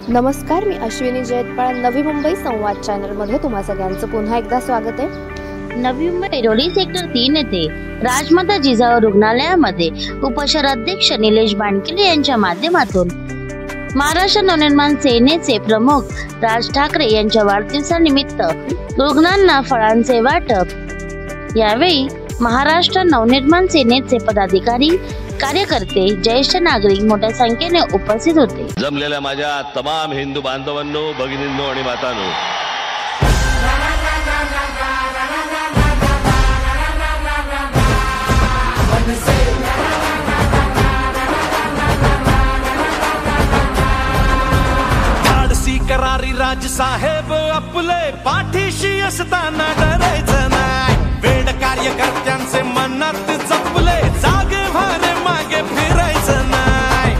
नमस्कार, मी अश्विनी जयतपाळ. नवी मुंबई संवाद चॅनलमध्ये तुम्हा सगळ्यांचं पुन्हा एकदा स्वागत आहे. नवी मुंबई रोली सेक्टर 3 येथे राजमाता जिजाऊ रुग्णालयामध्ये उपशहराध्यक्ष निलेश बांडकिले यांच्या माध्यमातून महाराष्ट्र नवनिर्माण सेनेचे प्रमुख राज ठाकरे यांच्या वाढदिवसानिमित्त रुग्णांना फळांचे वाटप. यावेळी महाराष्ट्र नवनिर्माण सेनेचे पदाधिकारी, कार्यकर्ते, ज्येष्ठ नागरिक मोठ्या संख्येने उपस्थित होते. जमलेल्या माझ्या तमाम हिंदू बांधवांनो, भगिनींनो आणि मातांनो, धाडसी करारी राज साहेब आपले पाठीशी असताना डरायचं नाही. वेड कार्यकर्त्यांचे मनात जपले, जागे भारे मागे फिरायचं नाही.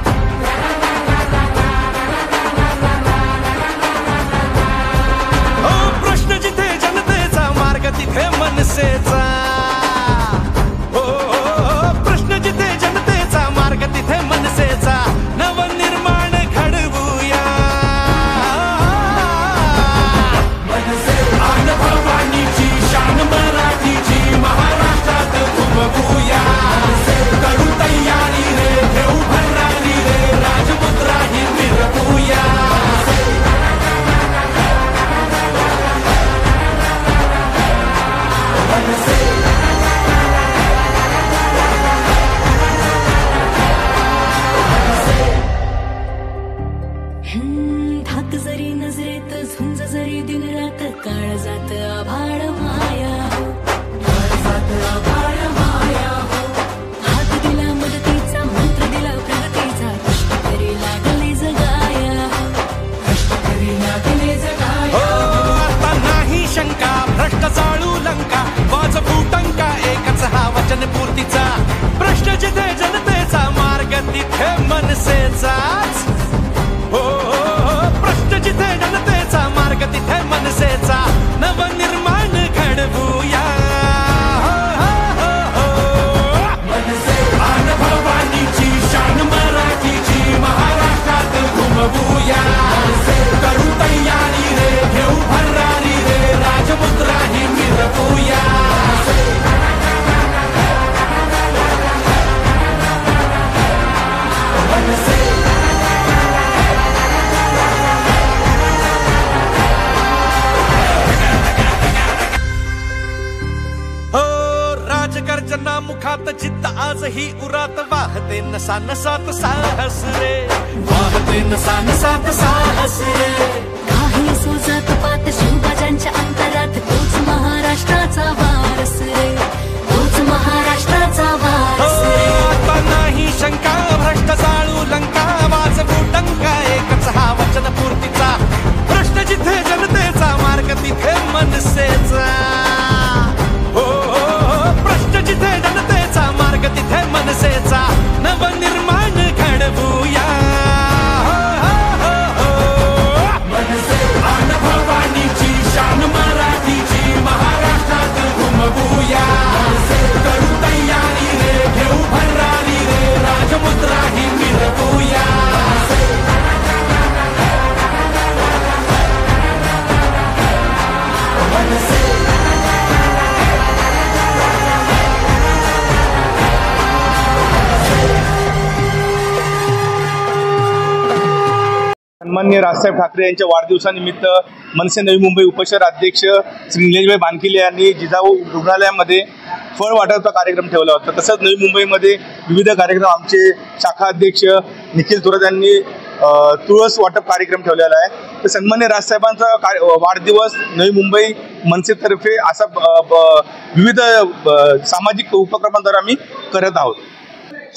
हो प्रश्न जिथे जनतेचा, मार्ग तिथे मनसेचा. हो प्रश्न जिथे जनतेचा, मार्ग तिथे मनसेचा. नवनिर्माण घडवूया, भवानीची शान मराठीची महाराष्ट्रात घुमवूया. करू तयारी रे, घेऊ भरारी रे, राजमुद्रा ही मिरवूया. धाक जरी नजरेत, झुंज जरी दिन रात, काळ जात आभाळ माया हो, हात दिला मदतीचा, मंत्र दिला प्रगतीचा, कष्टकरी लागले जगाया, हो आता नाही शंका, भ्रष्ट चाळू लंका, वाजवू टंका, एकच हा वचन पूर्तीचा. प्रश्न जिथे जनतेचा, मार्ग तिथे मनसेचाच. हो प्रश्न जिथे जनतेचा, मार्ग तिथे मनसेचा. नवनिर्माण घडवूया, आन भवानीची शान मराठीची महाराष्ट्रात घुमवूया. करू तयारी रे, घेऊ भरारी रे, राजमुद्रा ही मिरवूया. राजगर्जना मुखात, जिद्द आजही उरात, वाहते नसा नसात साहस रे, वाहते नसा नसात साहस रे. काही सोजात पात, शिवबाजांच्या अंतरात, तोच महाराष्ट्राचा वारस रे, तोच महाराष्ट्राचा वारस रे. आता नाही शंका, भ्रष्ट चाळू लंका, वाजवू टंका, एकच हा वचन पूर्तीचा. प्रश्न जिथे जनतेचा, मार्ग तिथे मनसेचा. हो प्रश्न जिथे जनतेचा, मार्ग तिथे मनसेचा. नवनिर्माण घडवूया, आन भवानीची शान मराठीची महाराष्ट्रात घुमवूया. करू तयारी रे, घेऊ भरारी रे, राजमुद्रा ही मिरवूया. सन्माननीय राजसाहेब ठाकरे यांच्या वाढदिवसानिमित्त मनसे नवी मुंबई उपशहर अध्यक्ष श्री निलेशभाई बांडकिले यांनी जिजाऊ रुग्णालयामध्ये फळ वाटपाचा कार्यक्रम ठेवला होता. तसंच नवी मुंबईमध्ये विविध कार्यक्रम आमचे शाखा अध्यक्ष निखिल थोरात यांनी तुळस वाटप कार्यक्रम ठेवलेला आहे. तर सन्माननीय राजसाहेबांचा वाढदिवस नवी मुंबई मनसेतर्फे असा विविध सामाजिक उपक्रमांद्वारे आम्ही करत आहोत.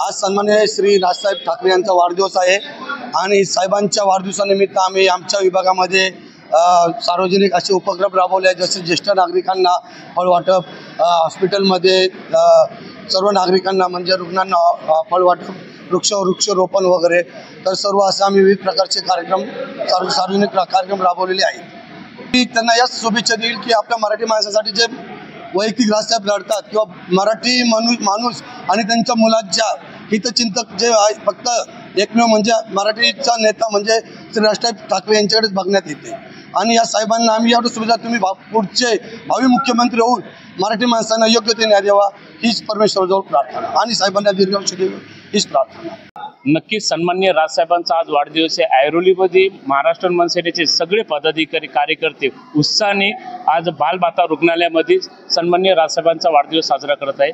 आज सन्माननीय श्री राजसाहेब ठाकरे यांचा वाढदिवस आहे आणि साहेबांच्या वाढदिवसानिमित्त आम्ही आमच्या विभागामध्ये सार्वजनिक असे उपक्रम राबवले आहेत. जसे ज्येष्ठ नागरिकांना फळ वाटप, हॉस्पिटलमध्ये सर्व नागरिकांना म्हणजे रुग्णांना फळ वाटप, वृक्षरोपण वगैरे. तर सर्व असे आम्ही विविध प्रकारचे कार्यक्रम सार्वजनिक कार्यक्रम राबवलेले आहेत. मी त्यांना याच शुभेच्छा देईल की आपल्या मराठी माणसासाठी जे वैयक्तिक राजसाहेब लढतात किंवा मराठी माणूस आणि त्यांच्या मुलांच्या हितचिंतक जे फक्त एकमेव म्हणजे मराठीचा नेता म्हणजे श्री राजसाहेब ठाकरे यांच्याकडेच बघण्यात येते. आणि या साहेबांना आम्ही एवढं सुविधा तुम्ही पुढचे भावी मुख्यमंत्री होऊन मराठी माणसांना योग्य ते न्याय द्यावा हीच परमेश्वराजवळ प्रार्थना आणि साहेबांना दीर्घायुष्य द्यावे हीच प्रार्थना. नक्कीच सन्माननीय राजसाहेबांचा आज वाढदिवस आहे. ऐरोलीमध्ये महाराष्ट्र मनसेनेचे सगळे पदाधिकारी कार्यकर्ते उत्साहाने आज बालमाता रुग्णालयामध्ये सन्माननीय राजसाहेबांचा वाढदिवस साजरा करत आहे.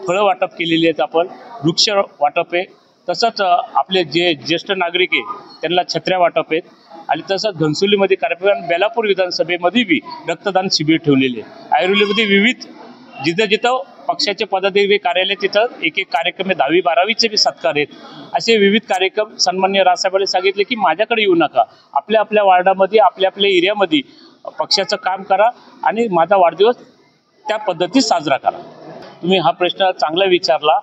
फळं वाटप केलेली आहेत आपण, वृक्ष वाटप आहे, तसंच आपले जे ज्येष्ठ नागरिक आहे त्यांना छत्र्या वाटप आहेत आणि तसंच घनसोलीमध्ये कार्यक्रम, बेलापूर विधानसभेमध्ये बी रक्तदान शिबिर ठेवलेले आहे. ऐरोलीमध्ये विविध जिथं जिथं पक्षाचे पदाधिकारी कार्यालय तिथं एक कार्यक्रम आहे, 10वी 12वीचे बी सत्कार आहेत. असे विविध कार्यक्रम सन्माननीय राजसाहेबांनी सांगितले की माझ्याकडे येऊ नका, आपल्या आपल्या वार्डामध्ये आपल्या आपल्या एरियामध्ये पक्षाचं काम करा आणि माझा वाढदिवस त्या पद्धतीत साजरा करा. तुम्ही हा प्रश्न चांगला विचारला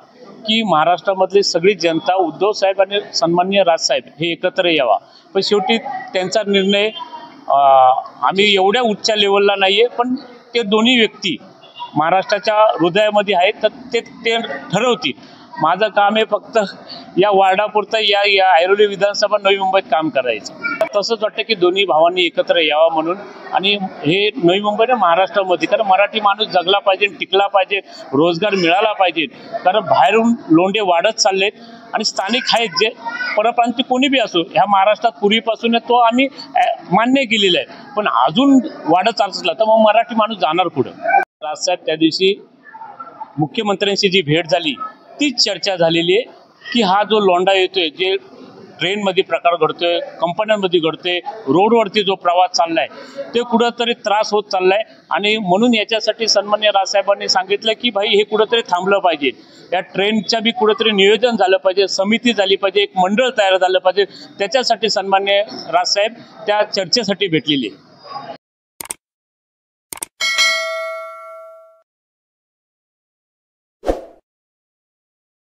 की महाराष्ट्रामधली सगळी जनता उद्धव साहेब आणि सन्माननीय राजसाहेब हे एकत्र यावा, पण शेवटी त्यांचा निर्णय आम्ही एवढ्या उच्च लेवलला नाही आहे, पण ते दोन्ही व्यक्ती महाराष्ट्राच्या हृदयामध्ये आहेत तर ते ठरवतील. माझं काम आहे फक्त या वार्डापुरतं या ऐरोली विधानसभा नवी मुंबईत काम करायचं. तसंच वाटतं की दोन्ही भावांनी एकत्र यावं म्हणून, आणि हे नवी मुंबईने महाराष्ट्रामध्ये, कारण मराठी माणूस जगला पाहिजे, टिकला पाहिजे, रोजगार मिळाला पाहिजे. कारण बाहेरून लोंढे वाढत चाललेत आणि स्थानिक आहेत जे परप्रांती कोणी बी असो, ह्या महाराष्ट्रात पूर्वीपासून तो आम्ही मान्य केलेला आहे, पण अजून वाढत चालला तर मग मराठी माणूस जाणार पुढं. राजसाहेब त्या दिवशी मुख्यमंत्र्यांशी जी भेट झाली तीच चर्चा झालेली आहे की हा जो लोंढा येतोय, जे ट्रेनमध्ये प्रकार घडतोय, कंपन्यांमध्ये घडतोय, रोडवरती जो प्रवास चाललाय ते कुठंतरी त्रास होत चाललाय आणि म्हणून याच्यासाठी सन्माननीय राजसाहेबांनी सांगितलं की भाई हे कुठंतरी थांबलं पाहिजे, या ट्रेनच्या बी कुठंतरी नियोजन झालं पाहिजे, समिती झाली पाहिजे, एक मंडळ तयार झालं पाहिजे. त्याच्यासाठी सन्माननीय राजसाहेब त्या चर्चेसाठी भेटलेली आहे.